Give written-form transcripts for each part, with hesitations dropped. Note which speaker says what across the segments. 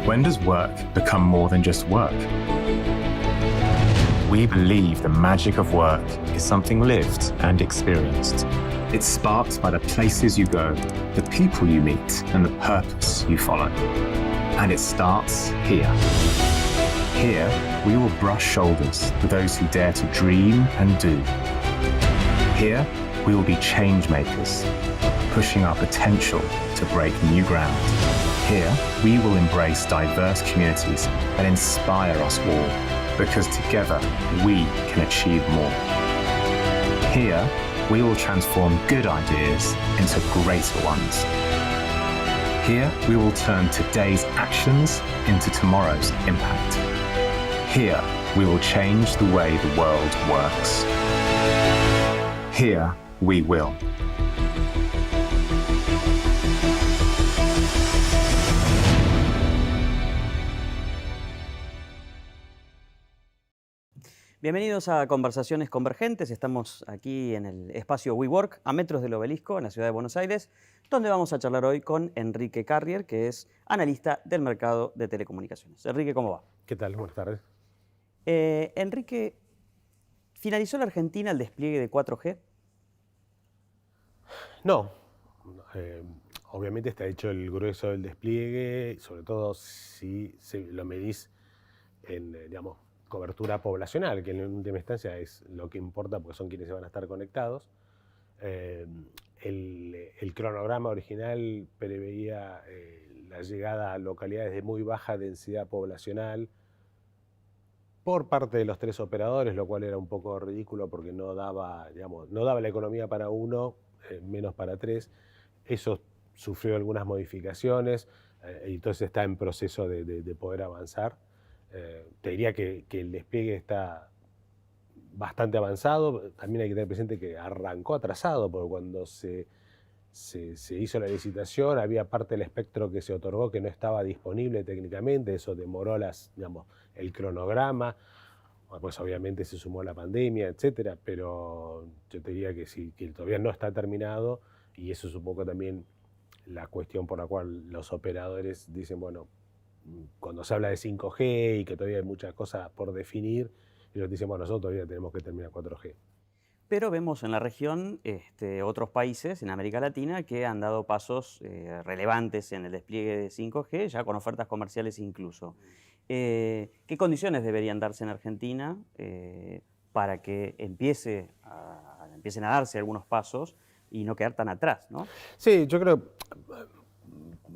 Speaker 1: When does work become more than just work? We believe the magic of work is something lived and experienced. It's sparked by the places you go, the people you meet, and the purpose you follow. And it starts here. Here, we will brush shoulders with those who dare to dream and do. Here, we will be change makers, pushing our potential to break new ground. Here, we will embrace diverse communities and inspire us all, because together we can achieve more. Here, we will transform good ideas into greater ones. Here, we will turn today's actions into tomorrow's impact. Here, we will change the way the world works. Here, we will.
Speaker 2: Bienvenidos a Conversaciones Convergentes. Estamos aquí en el espacio WeWork, a metros del Obelisco, en la ciudad de Buenos Aires, donde vamos a charlar hoy con Enrique Carrier, que es analista del mercado de telecomunicaciones. Enrique, ¿cómo va?
Speaker 3: ¿Qué tal? Buenas tardes.
Speaker 2: Enrique, ¿finalizó la Argentina el despliegue de 4G?
Speaker 3: No. Obviamente está hecho el grueso del despliegue, sobre todo si lo medís en, cobertura poblacional, que en última instancia es lo que importa porque son quienes se van a estar conectados. El cronograma original preveía la llegada a localidades de muy baja densidad poblacional por parte de los tres operadores, lo cual era un poco ridículo porque no daba la economía para uno, menos para tres. Eso sufrió algunas modificaciones y entonces está en proceso de poder avanzar. Te diría que el despliegue está bastante avanzado. También hay que tener presente que arrancó atrasado, porque cuando se hizo la licitación había parte del espectro que se otorgó que no estaba disponible técnicamente. Eso demoró el cronograma. Pues obviamente se sumó la pandemia, etcétera, pero yo te diría que sí, que todavía no está terminado, y eso es un poco también la cuestión por la cual los operadores dicen, bueno, cuando se habla de 5G y que todavía hay muchas cosas por definir, ellos dicen, bueno, nosotros todavía tenemos que terminar 4G.
Speaker 2: Pero vemos en la región otros países en América Latina que han dado pasos relevantes en el despliegue de 5G, ya con ofertas comerciales incluso. ¿Qué condiciones deberían darse en Argentina para que empiecen a darse algunos pasos y no quedar tan atrás, ¿no?
Speaker 3: Sí, yo creo,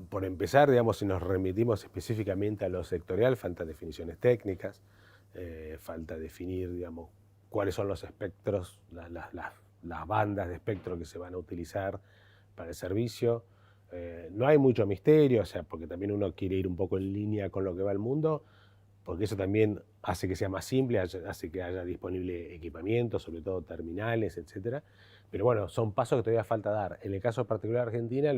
Speaker 3: por empezar, si nos remitimos específicamente a lo sectorial, faltan definiciones técnicas, falta definir, cuáles son los espectros, las bandas de espectro que se van a utilizar para el servicio. No hay mucho misterio, porque también uno quiere ir un poco en línea con lo que va el mundo, porque eso también hace que sea más simple, hace que haya disponible equipamiento, sobre todo terminales, etc. Pero bueno, son pasos que todavía falta dar. En el caso particular de Argentina,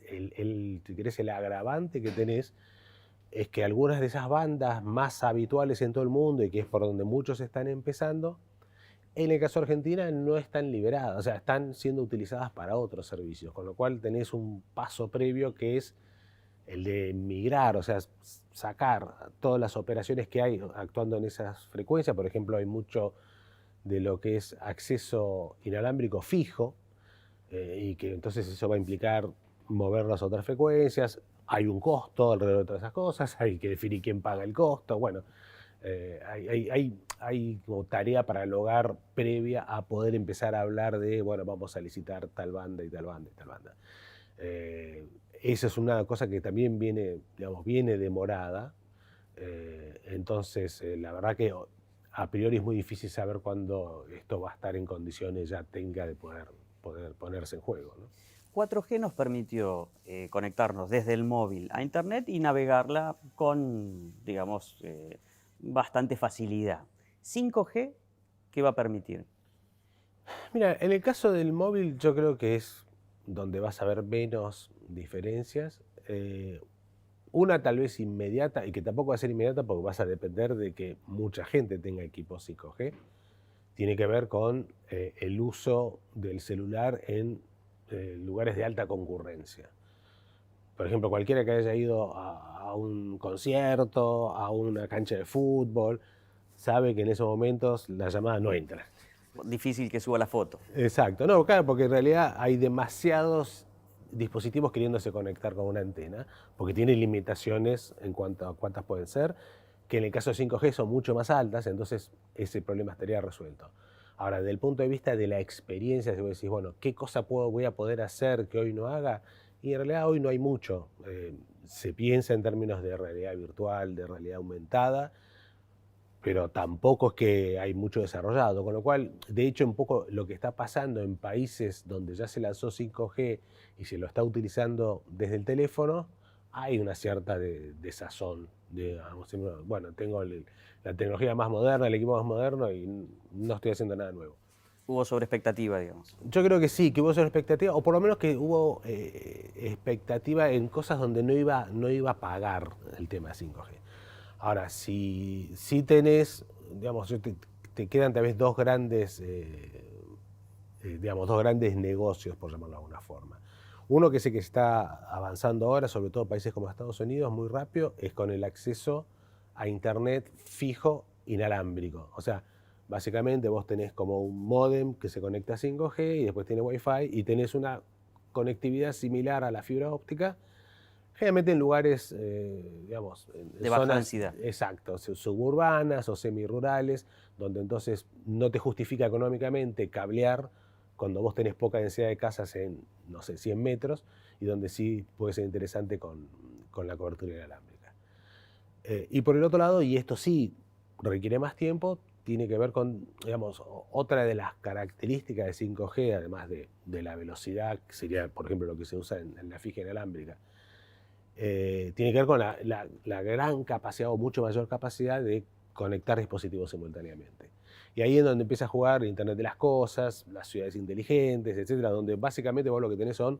Speaker 3: si querés, el agravante que tenés es que algunas de esas bandas más habituales en todo el mundo y que es por donde muchos están empezando, en el caso de Argentina no están liberadas, o sea, están siendo utilizadas para otros servicios, con lo cual tenés un paso previo que es el de migrar, o sea, sacar todas las operaciones que hay actuando en esas frecuencias. Por ejemplo, hay mucho de lo que es acceso inalámbrico fijo, y que entonces eso va a implicar mover las otras frecuencias. Hay un costo alrededor de todas esas cosas, hay que definir quién paga el costo. Bueno, hay como tarea para el hogar previa a poder empezar a hablar de, bueno, vamos a licitar tal banda y tal banda y tal banda. Esa es una cosa que también viene demorada. Entonces, la verdad que a priori es muy difícil saber cuándo esto va a estar en condiciones ya técnicas de poder ponerse en juego, ¿no?
Speaker 2: 4G nos permitió conectarnos desde el móvil a Internet y navegarla con, bastante facilidad. 5G, ¿qué va a permitir?
Speaker 3: Mira, en el caso del móvil yo creo que es donde vas a ver menos diferencias. Una tal vez inmediata, y que tampoco va a ser inmediata porque vas a depender de que mucha gente tenga equipos 5G, tiene que ver con el uso del celular en lugares de alta concurrencia. Por ejemplo, cualquiera que haya ido a a un concierto, a una cancha de fútbol, sabe que en esos momentos la llamada no entra.
Speaker 2: Difícil que suba la foto.
Speaker 3: Exacto, no, claro, porque en realidad hay demasiados dispositivos queriéndose conectar con una antena, porque tiene limitaciones en cuanto a cuántas pueden ser, que en el caso de 5G son mucho más altas, entonces ese problema estaría resuelto. Ahora, desde el punto de vista de la experiencia, si vos decís, bueno, ¿qué cosa voy a poder hacer que hoy no haga? Y en realidad hoy no hay mucho. Se piensa en términos de realidad virtual, de realidad aumentada, pero tampoco es que hay mucho desarrollado, con lo cual, de hecho, un poco lo que está pasando en países donde ya se lanzó 5G y se lo está utilizando desde el teléfono, hay una cierta desazón. Bueno, tengo la tecnología más moderna, el equipo más moderno y no estoy haciendo nada nuevo.
Speaker 2: Hubo sobreexpectativa, digamos.
Speaker 3: Yo creo que sí, que hubo esa expectativa, o por lo menos que hubo expectativa en cosas donde no iba a pagar el tema 5G. Ahora, si tenés, digamos, te quedan tal vez dos grandes negocios, por llamarlo de alguna forma. Uno que sé que está avanzando ahora, sobre todo en países como Estados Unidos, muy rápido, es con el acceso a internet fijo inalámbrico. O sea, básicamente vos tenés como un módem que se conecta a 5G y después tiene Wi-Fi y tenés una conectividad similar a la fibra óptica, generalmente en lugares, digamos,
Speaker 2: de baja densidad.
Speaker 3: Exacto, suburbanas o semirurales, donde entonces no te justifica económicamente cablear cuando vos tenés poca densidad de casas en, no sé, 100 metros, y donde sí puede ser interesante con la cobertura inalámbrica. Y por el otro lado, y esto sí requiere más tiempo, tiene que ver con, digamos, otra de las características de 5G, además de la velocidad, que sería, por ejemplo, lo que se usa en la fija inalámbrica, tiene que ver con la gran capacidad o mucho mayor capacidad de conectar dispositivos simultáneamente. Y ahí es donde empieza a jugar el Internet de las Cosas, las ciudades inteligentes, etcétera, donde básicamente vos lo que tenés son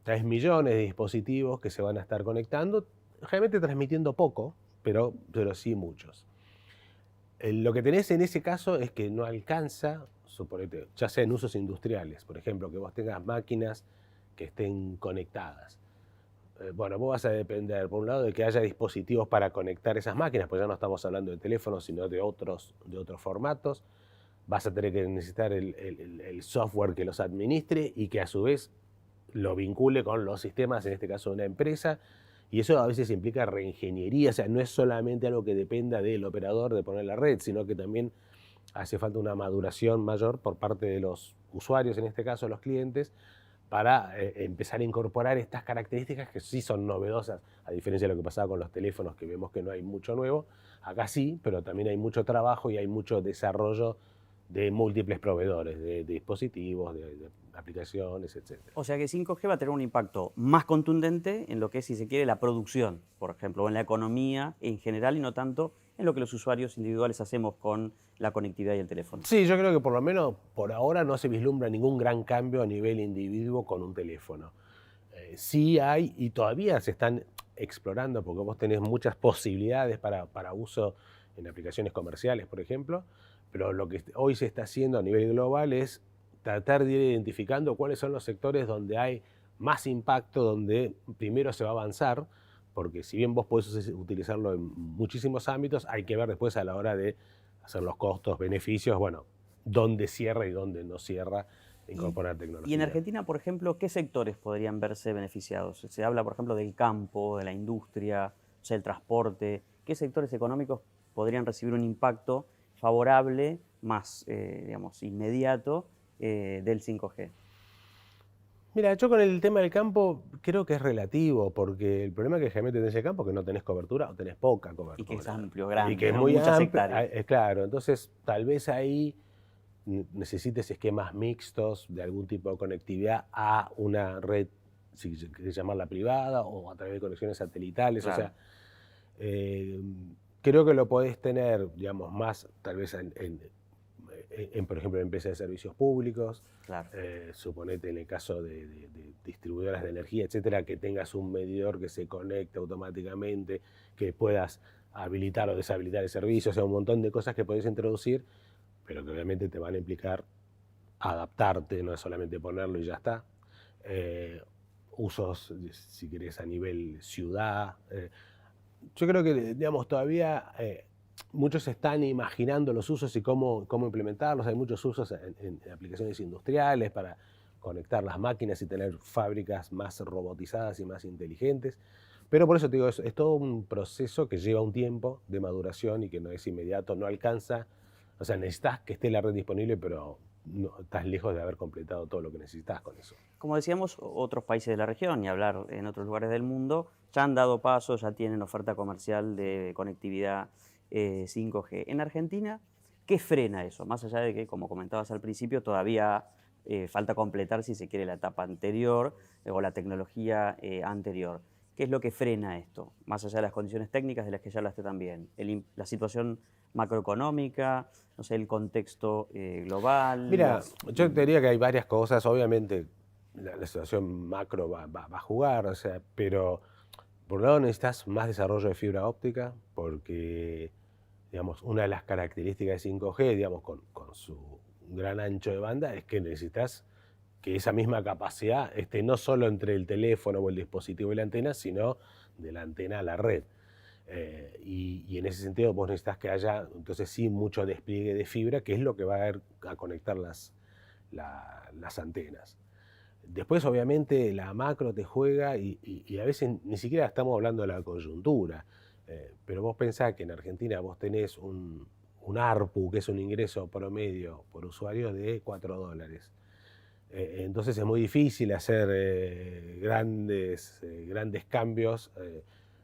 Speaker 3: 3 millones de dispositivos que se van a estar conectando, generalmente transmitiendo poco, pero sí muchos. Lo que tenés en ese caso es que no alcanza, suponete, ya sea en usos industriales, por ejemplo, que vos tengas máquinas que estén conectadas. Bueno, vos vas a depender, por un lado, de que haya dispositivos para conectar esas máquinas, pues ya no estamos hablando de teléfonos, sino de otros formatos. Vas a tener que necesitar el software que los administre y que a su vez lo vincule con los sistemas, en este caso de una empresa. Y eso a veces implica reingeniería, o sea, no es solamente algo que dependa del operador de poner la red, sino que también hace falta una maduración mayor por parte de los usuarios, en este caso los clientes, para empezar a incorporar estas características que sí son novedosas, a diferencia de lo que pasaba con los teléfonos, que vemos que no hay mucho nuevo. Acá sí, pero también hay mucho trabajo y hay mucho desarrollo de múltiples proveedores, de dispositivos, de aplicaciones, etc.
Speaker 2: O sea que 5G va a tener un impacto más contundente en lo que es, si se quiere, la producción, por ejemplo, o en la economía en general y no tanto en lo que los usuarios individuales hacemos con la conectividad y el teléfono.
Speaker 3: Sí, yo creo que por lo menos por ahora no se vislumbra ningún gran cambio a nivel individuo con un teléfono. Sí hay, y todavía se están explorando, porque vos tenés muchas posibilidades para uso en aplicaciones comerciales, por ejemplo, pero lo que hoy se está haciendo a nivel global es tratar de ir identificando cuáles son los sectores donde hay más impacto, donde primero se va a avanzar, porque si bien vos podés utilizarlo en muchísimos ámbitos, hay que ver después a la hora de hacer los costos, beneficios, bueno, dónde cierra y dónde no cierra incorporar tecnología.
Speaker 2: Y en Argentina, por ejemplo, ¿qué sectores podrían verse beneficiados? Se habla, por ejemplo, del campo, de la industria, o sea, el transporte. ¿Qué sectores económicos podrían recibir un impacto favorable, más, digamos, inmediato del 5G?
Speaker 3: Mira, yo con el tema del campo creo que es relativo, porque el problema que generalmente tenés en el campo es que no tenés cobertura o tenés poca cobertura.
Speaker 2: Y que es amplio, grande,
Speaker 3: y que es
Speaker 2: ¿no?
Speaker 3: muy
Speaker 2: Muchas
Speaker 3: amplio,
Speaker 2: hectáreas.
Speaker 3: claro, entonces tal vez ahí necesites esquemas mixtos de algún tipo de conectividad a una red, si querés llamarla privada, o a través de conexiones satelitales.
Speaker 2: Claro.
Speaker 3: O sea, creo que lo podés tener, digamos, más tal vez por ejemplo, en empresas de servicios públicos.
Speaker 2: Claro.
Speaker 3: Suponete en el caso de distribuidoras de energía, etcétera, que tengas un medidor que se conecte automáticamente, que puedas habilitar o deshabilitar el servicio, o sea, un montón de cosas que podés introducir, pero que obviamente te van a implicar adaptarte, no es solamente ponerlo y ya está. usos, si querés, a nivel ciudad. Yo creo que, digamos, todavía muchos están imaginando los usos y cómo implementarlos. Hay muchos usos en aplicaciones industriales para conectar las máquinas y tener fábricas más robotizadas y más inteligentes. Pero por eso te digo, es todo un proceso que lleva un tiempo de maduración y que no es inmediato, no alcanza. O sea, necesitas que esté la red disponible, pero no, estás lejos de haber completado todo lo que necesitas con eso.
Speaker 2: Como decíamos, otros países de la región y hablar en otros lugares del mundo ya han dado pasos, ya tienen oferta comercial de conectividad 5G. En Argentina, ¿qué frena eso? Más allá de que, como comentabas al principio, todavía falta completar, si se quiere, la etapa anterior o la tecnología anterior. ¿Qué es lo que frena esto? Más allá de las condiciones técnicas de las que ya hablaste también. La situación macroeconómica, no sé, el contexto global.
Speaker 3: Mira, yo te diría que hay varias cosas. Obviamente la situación macro va a jugar, o sea, pero por un lado necesitas más desarrollo de fibra óptica porque, digamos, una de las características de 5G, digamos, con su gran ancho de banda, es que necesitas que esa misma capacidad esté no solo entre el teléfono o el dispositivo y la antena, sino de la antena a la red. Y en ese sentido vos necesitas que haya, entonces sí, mucho despliegue de fibra, que es lo que va a conectar las antenas. Después, obviamente, la macro te juega y a veces ni siquiera estamos hablando de la coyuntura, pero vos pensás que en Argentina vos tenés un ARPU, que es un ingreso promedio por usuario de $4. Entonces es muy difícil hacer grandes cambios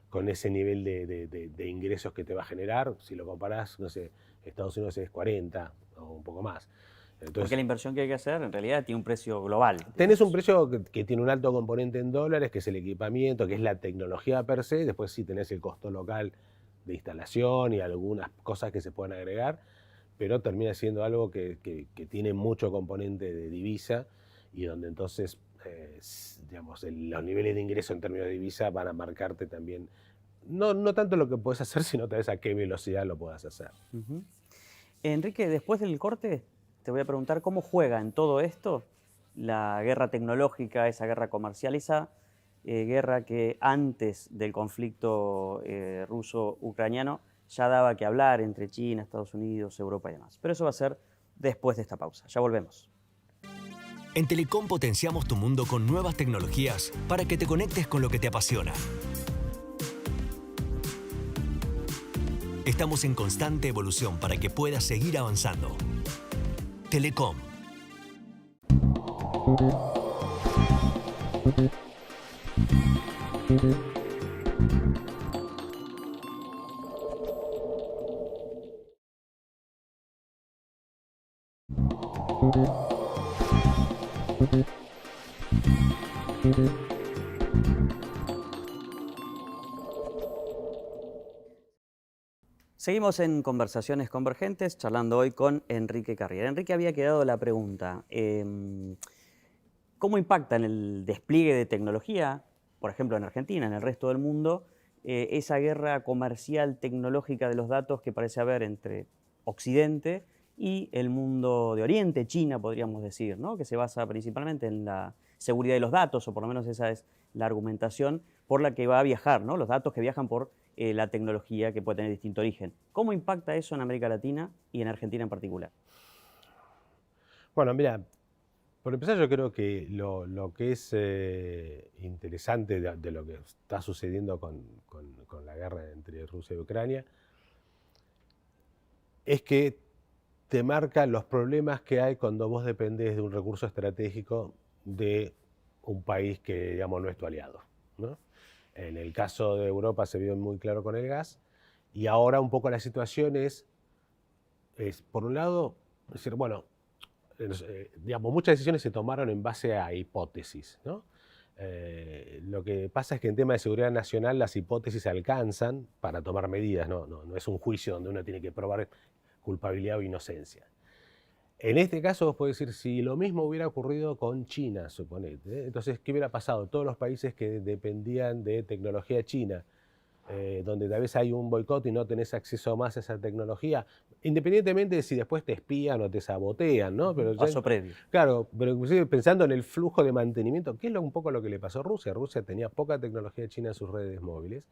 Speaker 3: con ese nivel de ingresos que te va a generar. Si lo comparás, no sé, Estados Unidos es 40 o un poco más. Entonces,
Speaker 2: porque la inversión que hay que hacer en realidad tiene un precio global.
Speaker 3: Tenés un precio que tiene un alto componente en dólares, que es el equipamiento, que es la tecnología per se. Después sí tenés el costo local de instalación y algunas cosas que se pueden agregar, pero termina siendo algo que tiene mucho componente de divisa y donde entonces, digamos, los niveles de ingreso en términos de divisa van a marcarte también, no tanto lo que puedes hacer, sino tal vez a qué velocidad lo puedas hacer.
Speaker 2: Enrique, después del corte te voy a preguntar cómo juega en todo esto la guerra tecnológica, esa guerra comercial, esa guerra que antes del conflicto ruso-ucraniano ya daba que hablar entre China, Estados Unidos, Europa y demás. Pero eso va a ser después de esta pausa. Ya volvemos.
Speaker 4: En Telecom potenciamos tu mundo con nuevas tecnologías para que te conectes con lo que te apasiona. Estamos en constante evolución para que puedas seguir avanzando. Telecom.
Speaker 2: Seguimos en Conversaciones Convergentes, charlando hoy con Enrique Carriera. Enrique, había quedado la pregunta, ¿cómo impacta en el despliegue de tecnología, por ejemplo en Argentina, en el resto del mundo, esa guerra comercial tecnológica de los datos que parece haber entre Occidente y el mundo de Oriente, China podríamos decir, ¿no? Que se basa principalmente en la seguridad de los datos, o por lo menos esa es la argumentación por la que va a viajar, ¿no? Los datos que viajan por la tecnología que puede tener distinto origen. ¿Cómo impacta eso en América Latina y en Argentina en particular?
Speaker 3: Bueno, mira, por empezar yo creo que lo que es interesante de lo que está sucediendo con la guerra entre Rusia y Ucrania es que te marca los problemas que hay cuando vos dependés de un recurso estratégico de un país que, digamos, no es tu aliado, ¿no? En el caso de Europa se vio muy claro con el gas y ahora un poco la situación es por un lado, decir, bueno, digamos, muchas decisiones se tomaron en base a hipótesis, ¿no? Lo que pasa es que en tema de seguridad nacional las hipótesis alcanzan para tomar medidas, no es un juicio donde uno tiene que probar culpabilidad o inocencia. En este caso vos podés decir, si lo mismo hubiera ocurrido con China, suponete, entonces, ¿qué hubiera pasado? Todos los países que dependían de tecnología china donde tal vez hay un boicot y no tenés acceso más a esa tecnología, independientemente de si después te espían o te sabotean, ¿no? Pero
Speaker 2: Paso previo.
Speaker 3: claro, pero inclusive pensando en el flujo de mantenimiento, que es un poco lo que le pasó a Rusia. Rusia tenía poca tecnología china en sus redes móviles,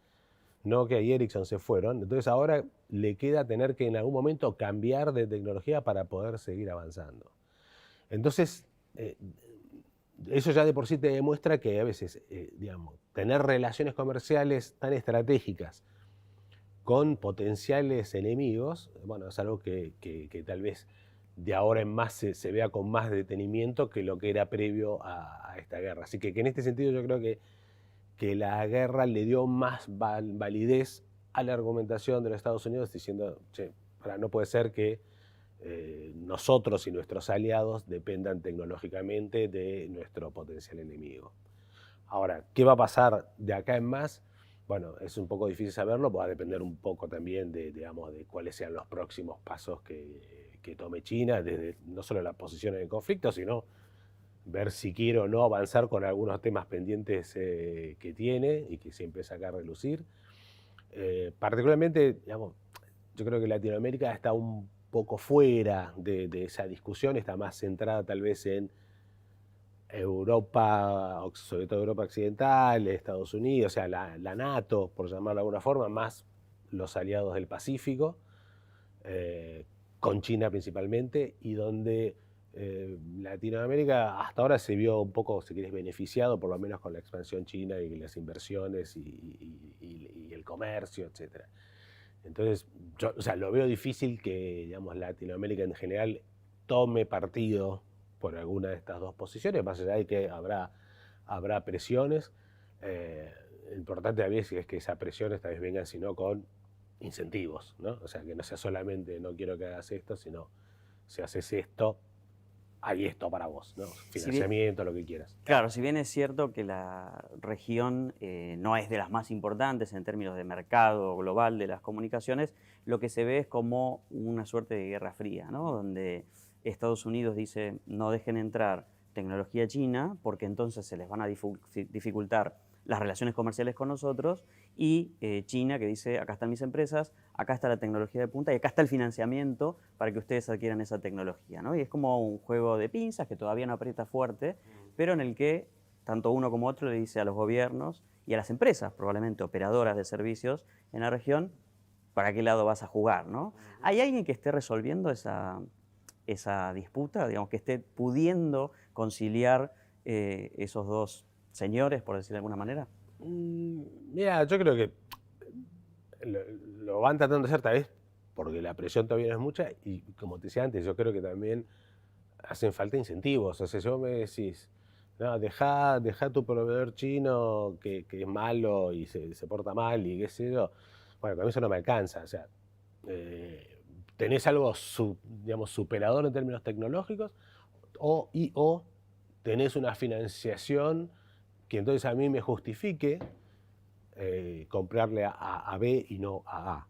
Speaker 3: Nokia y Ericsson se fueron, entonces ahora le queda tener que en algún momento cambiar de tecnología para poder seguir avanzando. Entonces, eso ya de por sí te demuestra que a veces, digamos, tener relaciones comerciales tan estratégicas con potenciales enemigos, bueno, es algo que tal vez de ahora en más se vea con más detenimiento que lo que era previo a esta guerra. Así que en este sentido yo creo que la guerra le dio más validez a la argumentación de los Estados Unidos diciendo, che, no puede ser que nosotros y nuestros aliados dependan tecnológicamente de nuestro potencial enemigo. Ahora, ¿qué va a pasar de acá en más? Bueno, es un poco difícil saberlo, va a depender un poco también digamos, de cuáles sean los próximos pasos que tome China, desde no solo la posición en el conflicto, sino ver si quiere o no avanzar con algunos temas pendientes que tiene y que siempre saca a relucir. Particularmente, digamos, yo creo que Latinoamérica está un poco fuera de esa discusión, está más centrada tal vez en Europa, sobre todo Europa Occidental, Estados Unidos, o sea, la NATO, por llamarlo de alguna forma, más los aliados del Pacífico, con China principalmente, y donde Latinoamérica hasta ahora se vio un poco, si querés, beneficiado, por lo menos con la expansión china y las inversiones y el comercio, etc. Entonces, yo, o sea, lo veo difícil que, digamos, Latinoamérica en general tome partido por alguna de estas dos posiciones, más allá de que habrá presiones. Lo importante a veces es que esas presiones tal vez vengan sino con incentivos, ¿no? O sea, que no sea solamente no quiero que hagas esto, sino si haces esto, hay esto para vos, ¿no? Financiamiento, lo que quieras.
Speaker 2: Claro, si bien es cierto que la región no es de las más importantes en términos de mercado global de las comunicaciones, lo que se ve es como una suerte de guerra fría, ¿no? Donde Estados Unidos dice no dejen entrar tecnología china porque entonces se les van a dificultar las relaciones comerciales con nosotros, y China que dice acá están mis empresas, acá está la tecnología de punta y acá está el financiamiento para que ustedes adquieran esa tecnología, ¿no? Y es como un juego de pinzas que todavía no aprieta fuerte, pero en el que tanto uno como otro le dice a los gobiernos y a las empresas, probablemente operadoras de servicios en la región, para qué lado vas a jugar, ¿no? ¿Hay alguien que esté resolviendo esa disputa, digamos, que esté pudiendo conciliar esos dos señores, por decirlo de alguna manera?
Speaker 3: Mira, yo creo que lo van tratando de hacer tal vez porque la presión todavía no es mucha y como te decía antes, yo creo que también hacen falta incentivos. O sea, si vos me decís, no, deja tu proveedor chino que es malo y se porta mal y qué sé yo, bueno, con eso no me alcanza. O sea, tenés algo digamos, superador en términos tecnológicos o tenés una financiación que entonces a mí me justifique comprarle a B y no a A.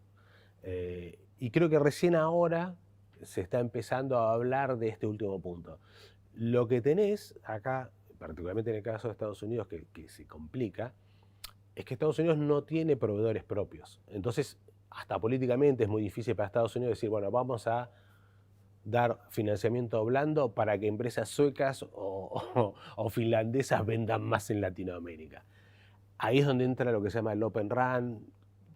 Speaker 3: Y creo que recién ahora se está empezando a hablar de este último punto. Lo que tenés acá, particularmente en el caso de Estados Unidos, que se complica, es que Estados Unidos no tiene proveedores propios. Entonces, hasta políticamente es muy difícil para Estados Unidos decir, bueno, vamos a dar financiamiento blando para que empresas suecas o finlandesas vendan más en Latinoamérica. Ahí es donde entra lo que se llama el Open RAN,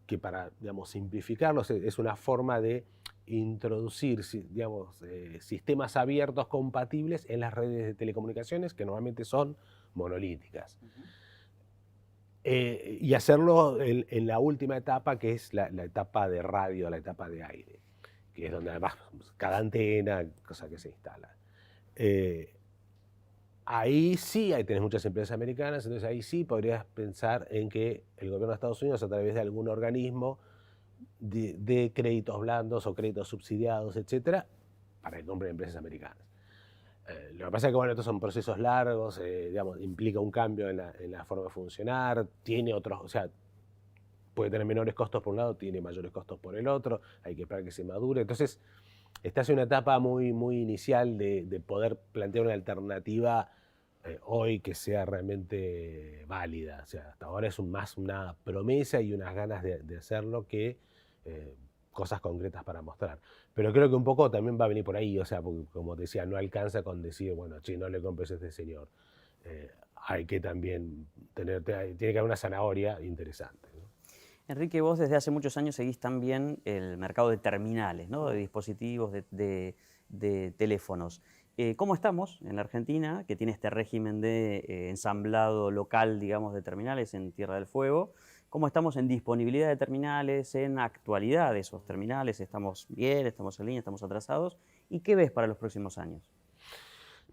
Speaker 3: que para, digamos, simplificarlo es una forma de introducir, digamos, sistemas abiertos compatibles en las redes de telecomunicaciones que normalmente son monolíticas. Y hacerlo en la última etapa, que es la etapa de radio, la etapa de aire, que es donde además cada antena, cosa que se instala. Ahí sí tenés muchas empresas americanas, entonces ahí sí podrías pensar en que el gobierno de Estados Unidos, a través de algún organismo de créditos blandos o créditos subsidiados, etcétera, para que compren empresas americanas. Lo que pasa es que, bueno, estos son procesos largos, digamos, implica un cambio en la forma de funcionar, tiene otros, o sea, puede tener menores costos por un lado, tiene mayores costos por el otro, hay que esperar que se madure. Entonces, estás en una etapa muy, muy inicial de poder plantear una alternativa hoy que sea realmente válida. O sea, hasta ahora es más una promesa y unas ganas de hacerlo que cosas concretas para mostrar. Pero creo que un poco también va a venir por ahí, o sea, porque, como te decía, no alcanza con decir, bueno, che, no le compres a este señor. Hay que también tiene que haber una zanahoria interesante, ¿no?
Speaker 2: Enrique, vos desde hace muchos años seguís también el mercado de terminales, ¿no? De dispositivos, de teléfonos. ¿Cómo estamos en la Argentina, que tiene este régimen de ensamblado local, digamos, de terminales en Tierra del Fuego? ¿Cómo estamos en disponibilidad de terminales, en actualidad de esos terminales? ¿Estamos bien, estamos en línea, estamos atrasados? ¿Y qué ves para los próximos años?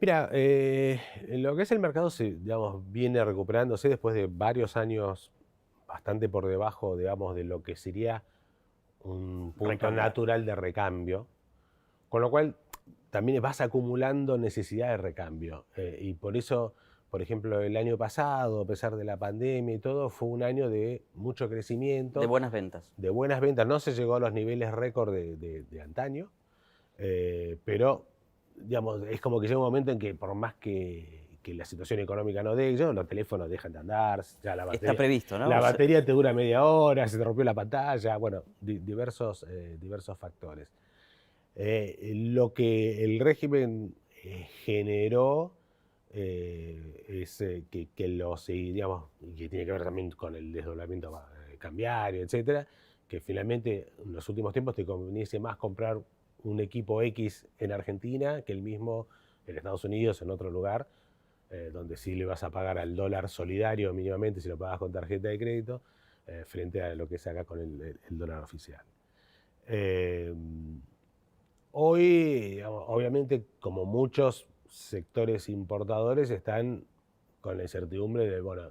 Speaker 3: Mira, lo que es el mercado digamos, viene recuperándose después de varios años bastante por debajo, digamos, de lo que sería un punto
Speaker 2: Recambio.
Speaker 3: natural de recambio, con lo cual también vas acumulando necesidad de recambio. Y por eso, por ejemplo, el año pasado, a pesar de la pandemia y todo, fue un año de mucho crecimiento.
Speaker 2: De buenas ventas.
Speaker 3: De buenas ventas. No se llegó a los niveles récord de antaño, pero digamos, es como que llega un momento en que por más que la situación económica no dé, los teléfonos dejan de andar, ya la batería,
Speaker 2: Está previsto, ¿no?
Speaker 3: la
Speaker 2: O sea,
Speaker 3: batería te dura media hora, se te rompió la pantalla, bueno, diversos factores. Lo que el régimen generó es que los, digamos, y que tiene que ver también con el desdoblamiento cambiario, etcétera, que finalmente en los últimos tiempos te conveniese más comprar un equipo X en Argentina que el mismo en Estados Unidos, en otro lugar, donde sí le vas a pagar al dólar solidario mínimamente si lo pagas con tarjeta de crédito, frente a lo que es acá con el dólar oficial. Hoy, digamos, obviamente, como muchos sectores importadores, están con la incertidumbre de, bueno,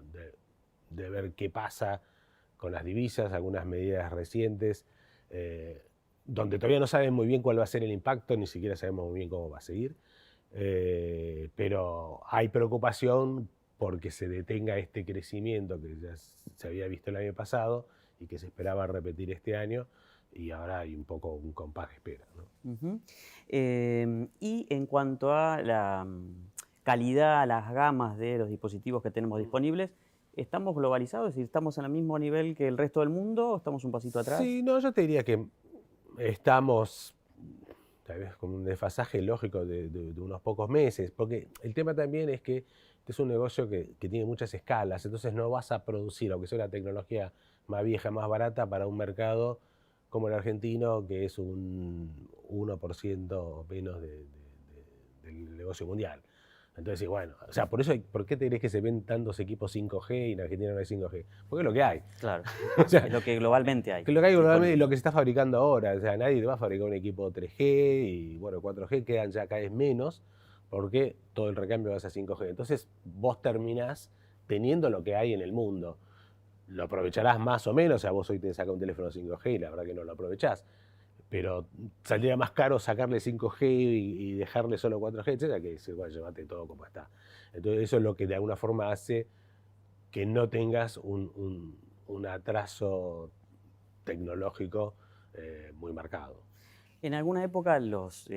Speaker 3: de ver qué pasa con las divisas, algunas medidas recientes, donde todavía no saben muy bien cuál va a ser el impacto, ni siquiera sabemos muy bien cómo va a seguir, pero hay preocupación porque se detenga este crecimiento que ya se había visto el año pasado y que se esperaba repetir este año, y ahora hay un poco un compás de espera, ¿no?
Speaker 2: Ujú. Y en cuanto a la calidad, las gamas de los dispositivos que tenemos disponibles, ¿estamos globalizados? Es decir, ¿estamos en el mismo nivel que el resto del mundo o estamos un pasito atrás?
Speaker 3: Sí, no, yo te diría que estamos tal vez con un desfasaje lógico de unos pocos meses, porque el tema también es que este es un negocio que tiene muchas escalas, entonces no vas a producir, aunque sea una tecnología más vieja, más barata, para un mercado como el argentino, que es un 1% menos del negocio mundial. Entonces, bueno, o sea, ¿por qué te crees que se ven tantos equipos 5G y en Argentina no hay 5G? Porque es lo que hay.
Speaker 2: Claro,
Speaker 3: O sea,
Speaker 2: es lo que globalmente hay.
Speaker 3: que lo que hay globalmente es lo que se está fabricando ahora. O sea, nadie te va a fabricar un equipo 3G y, bueno, 4G quedan ya cada vez menos porque todo el recambio va a ser 5G. Entonces, vos terminás teniendo lo que hay en el mundo. Lo aprovecharás más o menos, o sea, vos hoy te sacas un teléfono 5G y la verdad que no lo aprovechás, pero saldría más caro sacarle 5G y dejarle solo 4G, etcétera, que decir, bueno, llévate todo como está. Entonces eso es lo que de alguna forma hace que no tengas un atraso tecnológico muy marcado.
Speaker 2: En alguna época los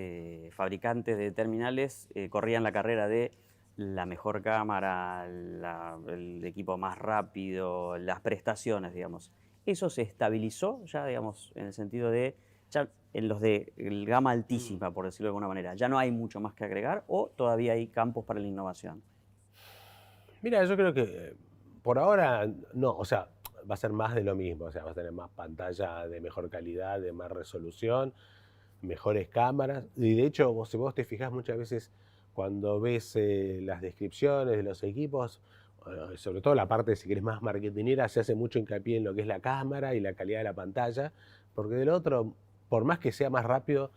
Speaker 2: fabricantes de terminales corrían la carrera de la mejor cámara, el equipo más rápido, las prestaciones, digamos. ¿Eso se estabilizó ya, digamos, en el sentido de, ya en los de gama altísima, por decirlo de alguna manera, ya no hay mucho más que agregar o todavía hay campos para la innovación?
Speaker 3: Mira, yo creo que por ahora no, o sea, va a ser más de lo mismo, o sea, vas a tener más pantalla de mejor calidad, de más resolución, mejores cámaras, y de hecho, si vos te fijás muchas veces cuando ves las descripciones de los equipos, sobre todo la parte, si querés, más marketinera, se hace mucho hincapié en lo que es la cámara y la calidad de la pantalla, porque del otro, por más que sea más rápido,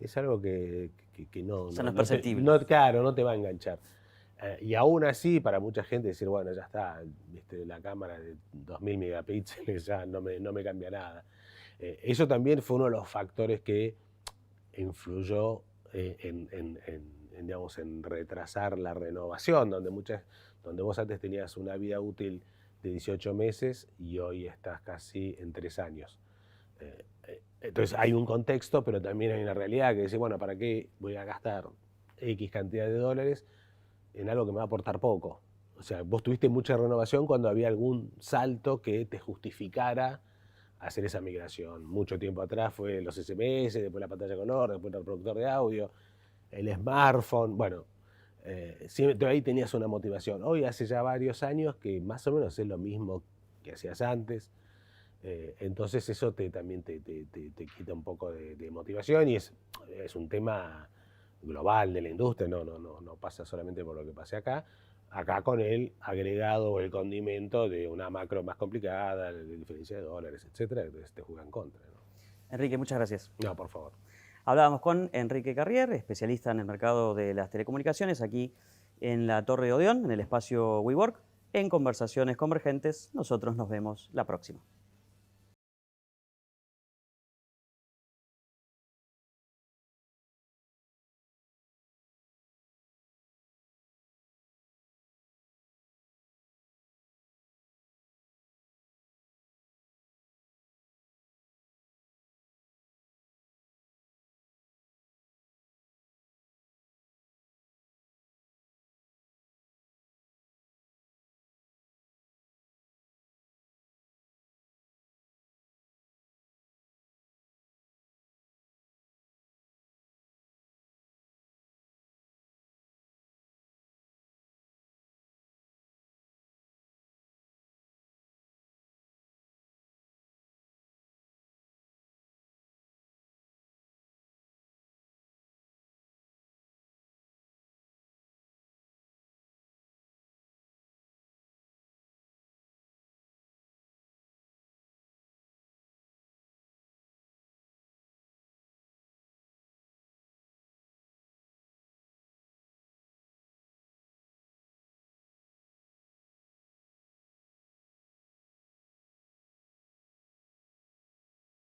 Speaker 3: es algo que no,
Speaker 2: O sea, no es perceptible.
Speaker 3: claro, no te va a enganchar. Y aún así, para mucha gente decir, bueno, ya está, la cámara de 2000 megapíxeles ya no me cambia nada. Eso también fue uno de los factores que influyó digamos, en retrasar la renovación, donde vos antes tenías una vida útil de 18 meses y hoy estás casi en 3 años. Entonces hay un contexto, pero también hay una realidad que dice, bueno, ¿para qué voy a gastar X cantidad de dólares en algo que me va a aportar poco. O sea, vos tuviste mucha renovación cuando había algún salto que te justificara hacer esa migración. Mucho tiempo atrás fue los SMS, después la pantalla color, después el reproductor de audio, el smartphone, bueno, siempre ahí tenías una motivación. Hoy hace ya varios años que más o menos es lo mismo que hacías antes, entonces eso también te quita un poco de motivación y es un tema global de la industria, no pasa solamente por lo que pase acá con el agregado o el condimento de una macro más complicada, de diferencia de dólares, etcétera, entonces te juega en contra, ¿no?
Speaker 2: Enrique, muchas gracias.
Speaker 3: No, por favor.
Speaker 2: Hablábamos con Enrique Carrier, especialista en el mercado de las telecomunicaciones, aquí en la Torre de Odeón, en el espacio WeWork, en Conversaciones Convergentes. Nosotros nos vemos la próxima.